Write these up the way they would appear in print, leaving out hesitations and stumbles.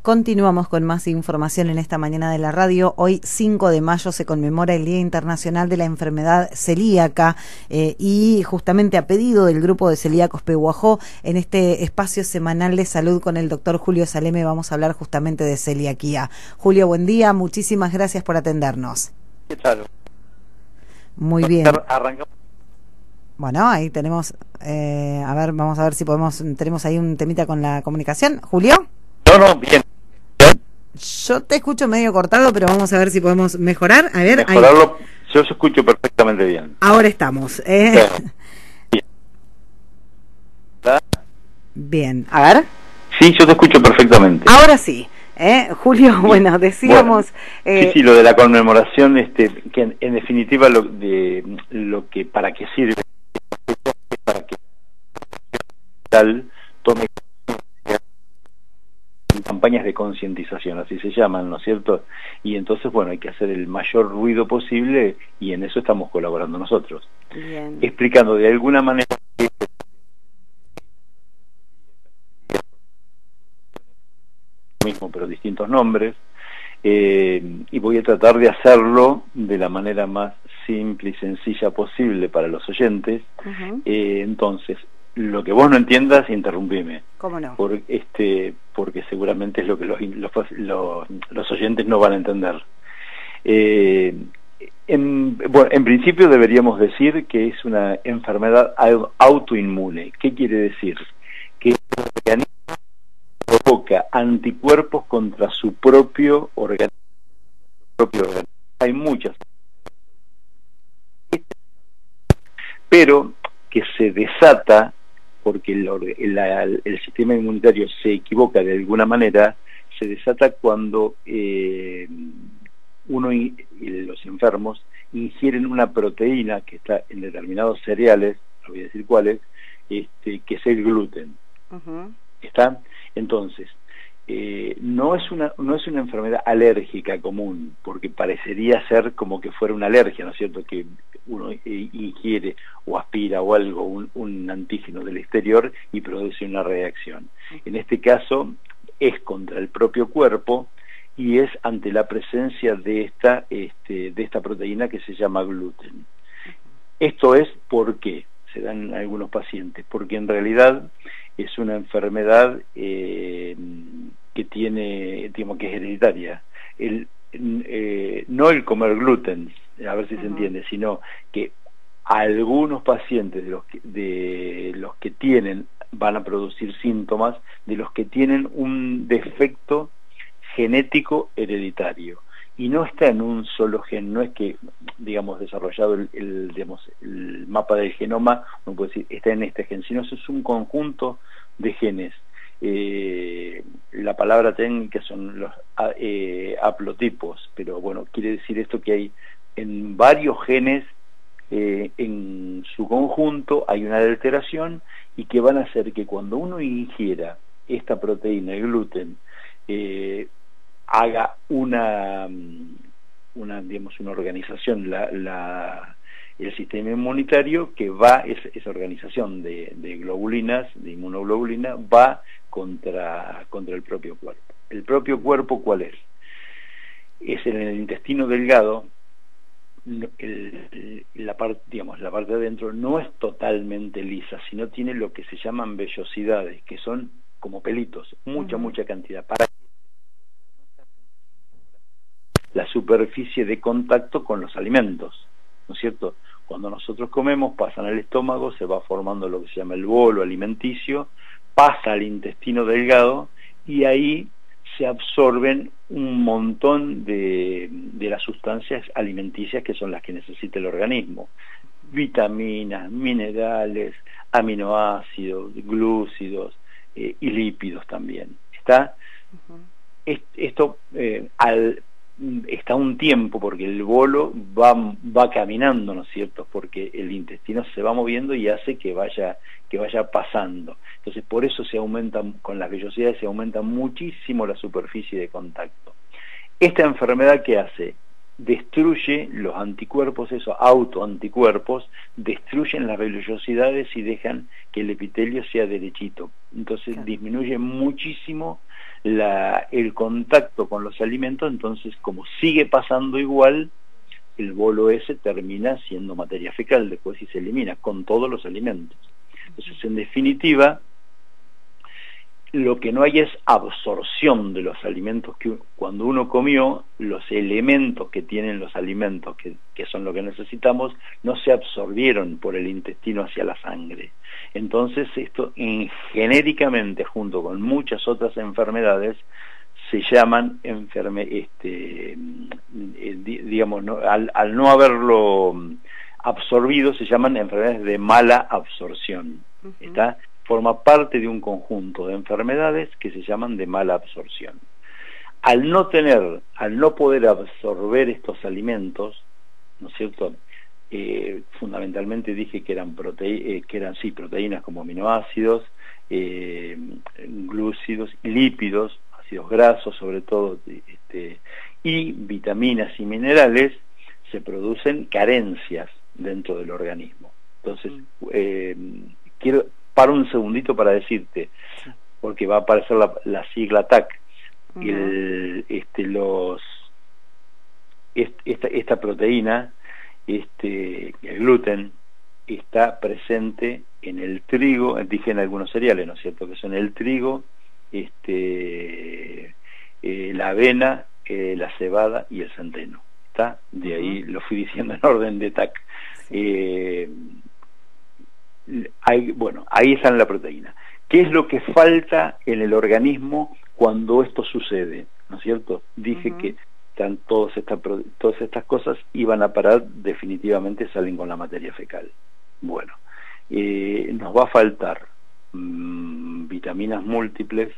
Continuamos con más información en esta mañana de la radio. Hoy, 5 de mayo, se conmemora el Día Internacional de la Enfermedad Celíaca y justamente a pedido del Grupo de Celíacos Pehuajó, en este espacio semanal de salud con el doctor Julio Saleme vamos a hablar justamente de celiaquía. Julio, buen día, muchísimas gracias por atendernos. ¿Qué tal? Muy bien. Arrancamos. Bueno, ahí tenemos, a ver, vamos a ver si tenemos ahí un temita con la comunicación. ¿Julio? No, bien. Yo te escucho medio cortado, pero vamos a ver si podemos mejorar. A ver, mejorarlo. Ahí. Yo os escucho perfectamente bien. Ahora estamos. Bien. Bien. A ver. Sí, yo te escucho perfectamente. Ahora sí. Julio, bueno, decíamos... Bueno, sí, lo de la conmemoración, que en definitiva lo que para qué sirve, para que tal tome campañas de concientización, así se llaman, ¿no es cierto? Y entonces, bueno, hay que hacer el mayor ruido posible y en eso estamos colaborando nosotros. Bien. Explicando de alguna manera mismo, pero distintos nombres, y voy a tratar de hacerlo de la manera más simple y sencilla posible para los oyentes. Entonces, lo que vos no entiendas, interrumpime. ¿Cómo no? Porque seguramente es lo que los oyentes no van a entender. En principio deberíamos decir que es una enfermedad autoinmune. ¿Qué quiere decir? Que el organismo provoca anticuerpos contra su propio organismo. Hay muchas, pero que se desata porque el sistema inmunitario se equivoca de alguna manera, se desata cuando los enfermos ingieren una proteína que está en determinados cereales, no voy a decir cuáles, que es el gluten. ¿Está? Entonces, no es una enfermedad alérgica común, porque parecería ser como que fuera una alergia, ¿no es cierto? Que uno ingiere o aspira o algo, un antígeno del exterior y produce una reacción. En este caso es contra el propio cuerpo y es ante la presencia de esta proteína que se llama gluten. Esto es porque se dan en algunos pacientes, porque en realidad es una enfermedad que tiene, digamos, que es hereditaria. No el comer gluten, a ver si se entiende, sino que algunos pacientes de los que tienen van a producir síntomas de los que tienen un defecto genético hereditario. Y no está en un solo gen, no es que, digamos, desarrollado el mapa del genoma, uno puede decir, está en este gen, sino es un conjunto de genes. La palabra técnica son los haplotipos, pero bueno, quiere decir esto que hay en varios genes, en su conjunto hay una alteración y que van a hacer que cuando uno ingiera esta proteína, el gluten, haga una organización, el sistema inmunitario, que va, esa organización de globulinas, de inmunoglobulina, va contra el propio cuerpo. ¿El propio cuerpo cuál es? Es en el intestino delgado, la parte de adentro no es totalmente lisa, sino tiene lo que se llaman vellosidades, que son como pelitos, mucha cantidad, para la superficie de contacto con los alimentos, ¿no es cierto? Cuando nosotros comemos, pasan al estómago, se va formando lo que se llama el bolo alimenticio, pasa al intestino delgado y ahí se absorben un montón de las sustancias alimenticias que son las que necesita el organismo: vitaminas, minerales, aminoácidos, glúcidos y lípidos también. ¿Está? Esto está un tiempo, porque el bolo va caminando, ¿no es cierto? Porque el intestino se va moviendo y hace que vaya pasando. Entonces, por eso con las vellosidades se aumenta muchísimo la superficie de contacto. Esta enfermedad, ¿qué hace? destruye los anticuerpos, esos autoanticuerpos, destruyen las vellosidades y dejan que el epitelio sea derechito. Entonces claro, disminuye muchísimo el contacto con los alimentos. Entonces, como sigue pasando igual, el bolo ese termina siendo materia fecal después y se elimina con todos los alimentos. Entonces, en definitiva, lo que no hay es absorción de los alimentos que cuando uno comió, los elementos que tienen los alimentos, que son lo que necesitamos, no se absorbieron por el intestino hacia la sangre. Entonces esto genéricamente, junto con muchas otras enfermedades, se llaman digamos, ¿no? Al no haberlo absorbido, se llaman enfermedades de mala absorción. ¿Está? Forma parte de un conjunto de enfermedades que se llaman de mala absorción. Al no poder absorber estos alimentos, ¿no es cierto? Fundamentalmente dije que eran proteínas como aminoácidos, glúcidos, lípidos, ácidos grasos sobre todo, y vitaminas y minerales, se producen carencias dentro del organismo. Entonces, paro un segundito para decirte, porque va a aparecer la sigla TAC, esta proteína, el gluten, está presente en el trigo, dije en algunos cereales, ¿no es cierto?, que son el trigo, la avena, la cebada y el centeno. ¿Está? De ahí lo fui diciendo en orden de TAC. Bueno, ahí está la proteína. ¿Qué es lo que falta en el organismo cuando esto sucede? ¿No es cierto? Dije que están todas estas cosas iban a parar, definitivamente salen con la materia fecal. Bueno, nos va a faltar vitaminas múltiples,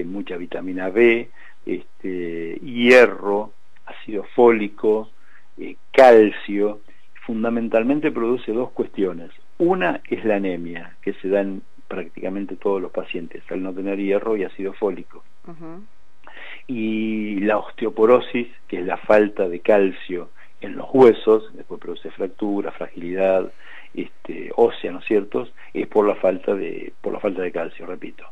mucha vitamina B, hierro, ácido fólico, calcio. Fundamentalmente produce dos cuestiones. Una es la anemia, que se da en prácticamente todos los pacientes, al no tener hierro y ácido fólico. Y la osteoporosis, que es la falta de calcio en los huesos, después produce fractura, fragilidad ósea, ¿no es cierto?, es por la falta de calcio, repito.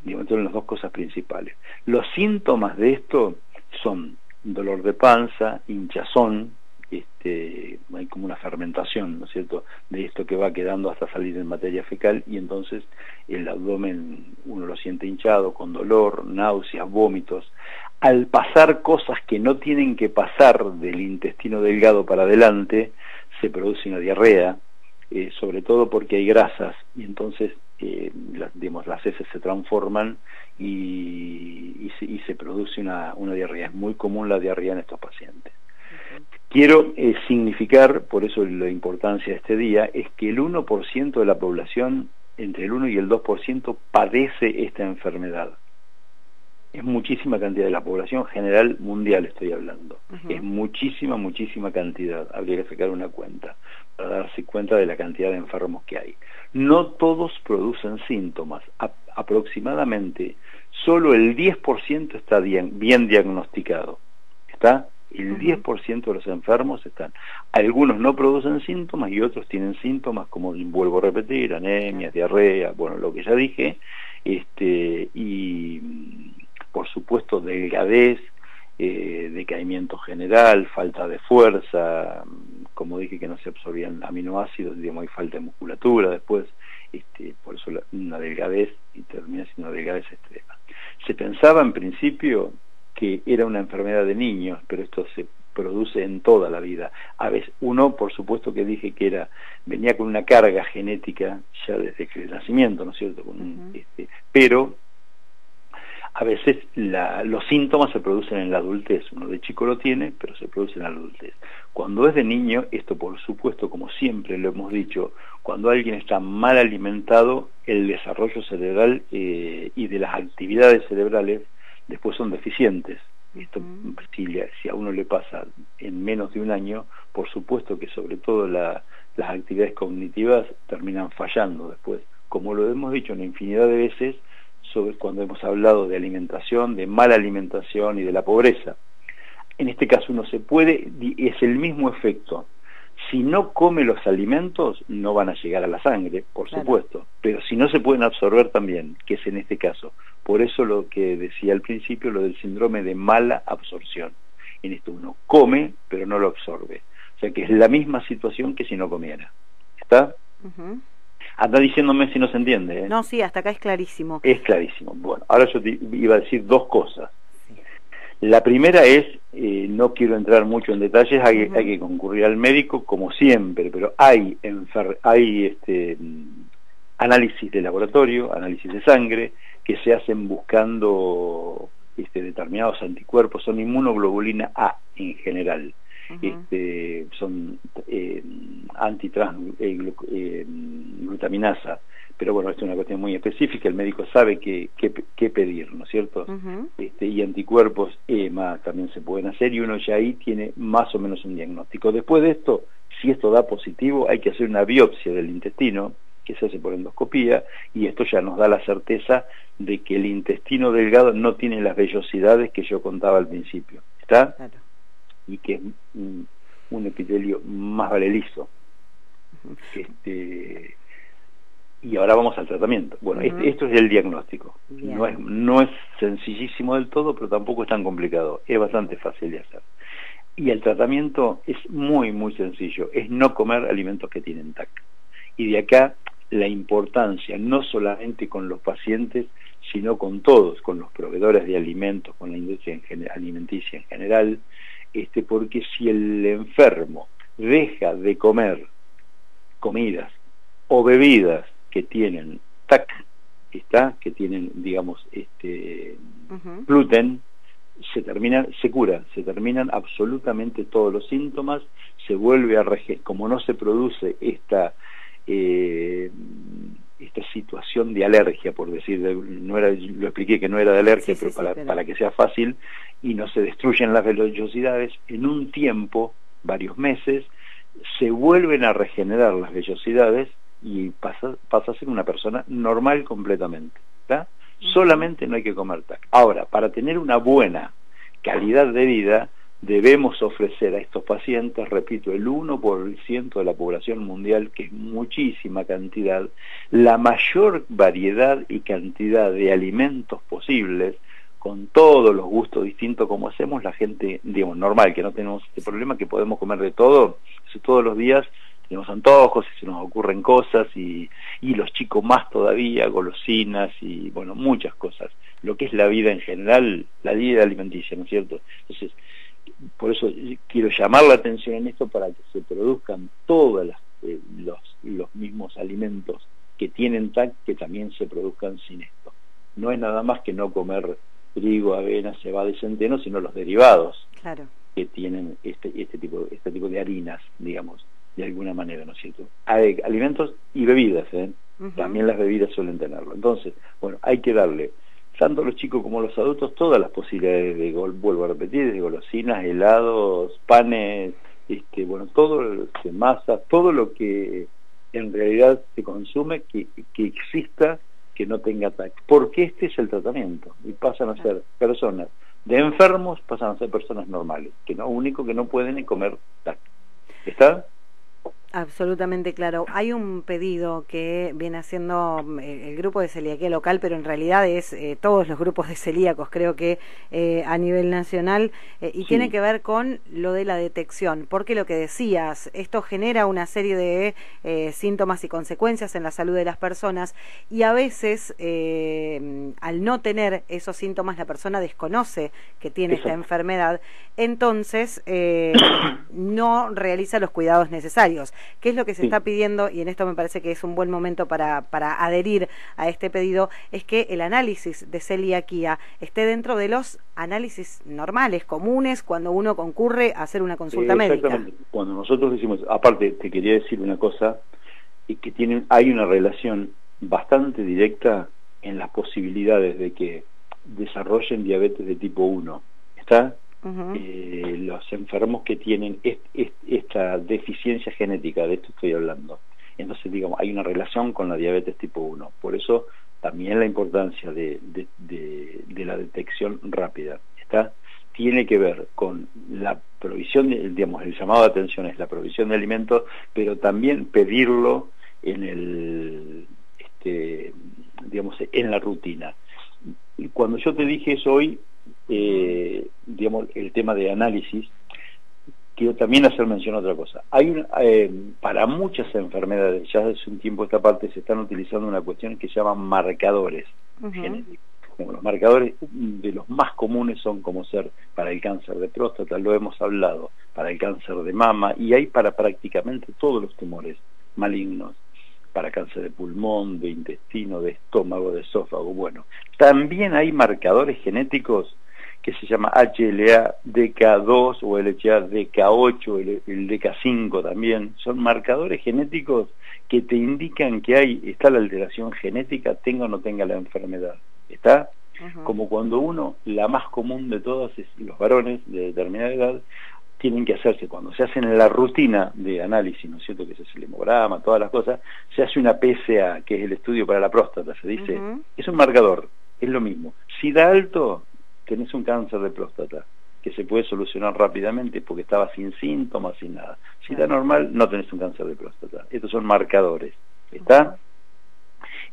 Entonces, son las dos cosas principales. Los síntomas de esto son dolor de panza, hinchazón, hay como una fermentación, ¿no es cierto?, de esto que va quedando hasta salir en materia fecal, y entonces el abdomen uno lo siente hinchado, con dolor, náuseas, vómitos. Al pasar cosas que no tienen que pasar del intestino delgado para adelante, se produce una diarrea, sobre todo porque hay grasas, y entonces las heces se transforman y se produce una diarrea. Es muy común la diarrea en estos pacientes. Quiero significar, por eso la importancia de este día, es que el 1% de la población, entre el 1 y el 2%, padece esta enfermedad. Es muchísima cantidad de la población general mundial, estoy hablando. Es muchísima cantidad. Habría que sacar una cuenta para darse cuenta de la cantidad de enfermos que hay. No todos producen síntomas. Aproximadamente solo el 10% está bien diagnosticado. ¿Está? El 10% de los enfermos están. Algunos no producen síntomas y otros tienen síntomas como, vuelvo a repetir, anemias, diarrea, bueno, lo que ya dije, y por supuesto delgadez, decaimiento general, falta de fuerza, como dije que no se absorbían aminoácidos, digamos, hay falta de musculatura después, por eso una delgadez, y termina siendo una delgadez extrema. Se pensaba en principio que era una enfermedad de niños, pero esto se produce en toda la vida. A veces uno, por supuesto que dije que venía con una carga genética ya desde el nacimiento, ¿no es cierto? Pero a veces los síntomas se producen en la adultez. Uno de chico lo tiene, pero se produce en la adultez. Cuando es de niño, esto por supuesto, como siempre lo hemos dicho, cuando alguien está mal alimentado, el desarrollo cerebral y de las actividades cerebrales después son deficientes. Esto, si a uno le pasa en menos de un año, por supuesto que sobre todo las actividades cognitivas terminan fallando después, como lo hemos dicho una infinidad de veces cuando hemos hablado de alimentación, de mala alimentación y de la pobreza. en este caso uno se puede, es el mismo efecto. Si no come los alimentos, no van a llegar a la sangre, por supuesto, pero si no se pueden absorber también, que es en este caso. Por eso lo que decía al principio, lo del síndrome de mala absorción. En esto uno come, pero no lo absorbe. O sea que es la misma situación que si no comiera. ¿Está? Anda diciéndome si no se entiende, ¿eh? No, sí, hasta acá es clarísimo. Es clarísimo. Bueno, ahora yo te iba a decir dos cosas. La primera es, no quiero entrar mucho en detalles, hay que concurrir al médico como siempre, pero hay análisis de laboratorio, análisis de sangre, que se hacen buscando determinados anticuerpos, son inmunoglobulina A en general, son antitransglutaminasa, pero bueno, esto es una cuestión muy específica, el médico sabe qué pedir, ¿no es cierto? Y anticuerpos EMA también se pueden hacer, y uno ya ahí tiene más o menos un diagnóstico. Después de esto, si esto da positivo, hay que hacer una biopsia del intestino, que se hace por endoscopía, y esto ya nos da la certeza de que el intestino delgado no tiene las vellosidades que yo contaba al principio, ¿está? Claro. Y que es un epitelio más valelizo. Y ahora vamos al tratamiento. Bueno, esto es el diagnóstico. No es sencillísimo del todo, pero tampoco es tan complicado. Es bastante fácil de hacer. Y el tratamiento es muy, muy sencillo. Es no comer alimentos que tienen TAC. Y de acá la importancia, no solamente con los pacientes, sino con todos, con los proveedores de alimentos, con la industria alimenticia en general, porque si el enfermo deja de comer comidas o bebidas que tienen TAC, que tienen, digamos, gluten, se terminan absolutamente todos los síntomas, se vuelve a como no se produce esta situación de alergia, por decir, lo expliqué que no era de alergia, pero para que sea fácil, y no se destruyen las vellosidades, en un tiempo, varios meses, se vuelven a regenerar las vellosidades y pasa a ser una persona normal completamente, ¿está? Solamente no hay que comer TAC. Ahora, para tener una buena calidad de vida, debemos ofrecer a estos pacientes, repito, el 1% de la población mundial, que es muchísima cantidad, la mayor variedad y cantidad de alimentos posibles, con todos los gustos distintos, como hacemos la gente, digamos, normal, que no tenemos este problema, que podemos comer de todo, todos los días tenemos antojos y se nos ocurren cosas, y los chicos más todavía, golosinas y, bueno, muchas cosas. Lo que es la vida en general, la vida alimenticia, ¿no es cierto? Entonces, por eso quiero llamar la atención en esto, para que se produzcan todos los mismos alimentos que tienen TAC, que también se produzcan sin esto. No es nada más que no comer trigo, avena, cebada y centeno, sino los derivados que tienen este tipo de harinas, digamos, de alguna manera, ¿no es cierto? Hay alimentos y bebidas, también las bebidas suelen tenerlo. Entonces, bueno, hay que darle, tanto a los chicos como a los adultos, todas las posibilidades de, vuelvo a repetir, de golosinas, helados, panes, bueno, todo, masas, todo lo que en realidad se consume, que exista, que no tenga TAC, porque este es el tratamiento, y pasan a ser personas de enfermos, pasan a ser personas normales, que lo único que no pueden es comer TAC. ¿Está? Absolutamente claro. Hay un pedido que viene haciendo el grupo de celiaquía local, pero en realidad es todos los grupos de celíacos, creo que a nivel nacional, y tiene que ver con lo de la detección, porque lo que decías, esto genera una serie de síntomas y consecuencias en la salud de las personas, y a veces al no tener esos síntomas la persona desconoce que tiene esta enfermedad, entonces no realiza los cuidados necesarios. ¿Qué es lo que se está pidiendo? Y en esto me parece que es un buen momento para adherir a este pedido, es que el análisis de celiaquía esté dentro de los análisis normales, comunes, cuando uno concurre a hacer una consulta médica. Exactamente. Cuando nosotros decimos, aparte te quería decir una cosa, que hay una relación bastante directa en las posibilidades de que desarrollen diabetes de tipo 1. ¿Está? Los enfermos que tienen esta deficiencia genética, de esto estoy hablando. Entonces, digamos, hay una relación con la diabetes tipo 1. Por eso también la importancia de la detección rápida. ¿Está? tiene que ver con la provisión, digamos, el llamado de atención es la provisión de alimentos, pero también pedirlo en el, digamos, en la rutina. Y cuando yo te dije eso hoy, digamos, el tema de análisis, quiero también hacer mención a otra cosa. Hay para muchas enfermedades, ya hace un tiempo esta parte se están utilizando una cuestión que se llaman marcadores genéticos. Bueno, los marcadores de los más comunes son como ser para el cáncer de próstata, lo hemos hablado, para el cáncer de mama, y hay para prácticamente todos los tumores malignos, para cáncer de pulmón, de intestino, de estómago, de esófago. Bueno, también hay marcadores genéticos que se llama HLA-DK2 o el HLA-DK8, el DK5 también. Son marcadores genéticos que te indican que está la alteración genética, tenga o no tenga la enfermedad. ¿Está? Como cuando uno, la más común de todas es los varones de determinada edad, tienen que hacerse, cuando se hacen la rutina de análisis, ¿no es cierto?, que se hace el hemograma, todas las cosas, se hace una PSA, que es el estudio para la próstata, se dice, es un marcador, es lo mismo. Si da alto, tenés un cáncer de próstata, que se puede solucionar rápidamente porque estaba sin síntomas, sin nada. Si da normal, no tenés un cáncer de próstata. Estos son marcadores, ¿está?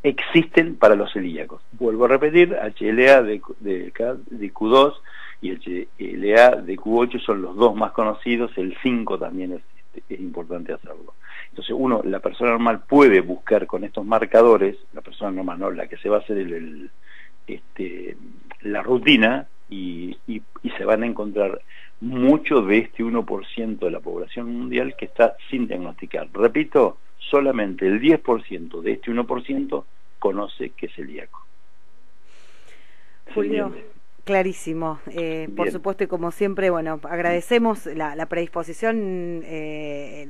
Existen para los celíacos. Vuelvo a repetir, HLA de Q2 y HLA de Q8 son los dos más conocidos, el 5 también es importante hacerlo. Entonces la persona normal puede buscar con estos marcadores, la persona normal no, la que se va a hacer la rutina y se van a encontrar mucho de este 1% de la población mundial que está sin diagnosticar. Repito, solamente el 10% de este 1% conoce que es celíaco. Julio, clarísimo. Por supuesto, y como siempre, bueno, agradecemos la predisposición.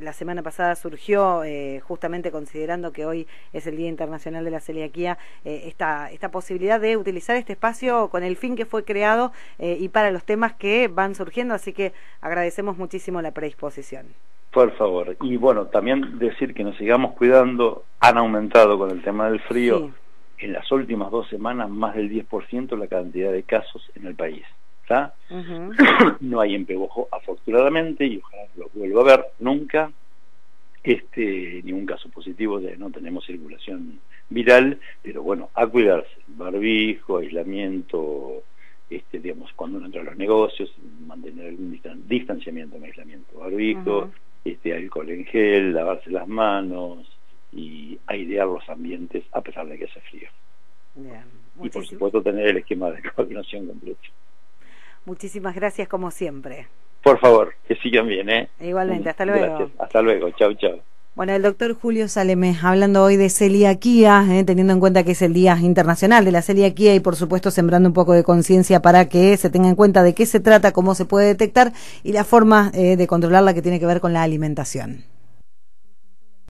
La semana pasada surgió, justamente considerando que hoy es el Día Internacional de la Celiaquía, esta posibilidad de utilizar este espacio con el fin que fue creado y para los temas que van surgiendo, así que agradecemos muchísimo la predisposición. Por favor. Y bueno, también decir que nos sigamos cuidando. Han aumentado con el tema del frío. Sí. En las últimas 2 semanas, más del 10% la cantidad de casos en el país. ¿Está? No hay empeojo, afortunadamente, y ojalá lo vuelva a ver nunca. Ningún caso positivo, no tenemos circulación viral, pero bueno, a cuidarse. Barbijo, aislamiento, digamos, cuando uno entra a los negocios, mantener algún distanciamiento en aislamiento. Barbijo, alcohol en gel, lavarse las manos y airear los ambientes a pesar de que hace frío. Bien, y por supuesto tener el esquema de vacunación completo. Muchísimas gracias como siempre. Por favor, que sigan bien, Igualmente, hasta luego. Gracias, hasta luego, chau, chau. Bueno, el doctor Julio Saleme hablando hoy de celiaquía, teniendo en cuenta que es el Día Internacional de la Celiaquía y por supuesto sembrando un poco de conciencia para que se tenga en cuenta de qué se trata, cómo se puede detectar y la forma de controlarla que tiene que ver con la alimentación.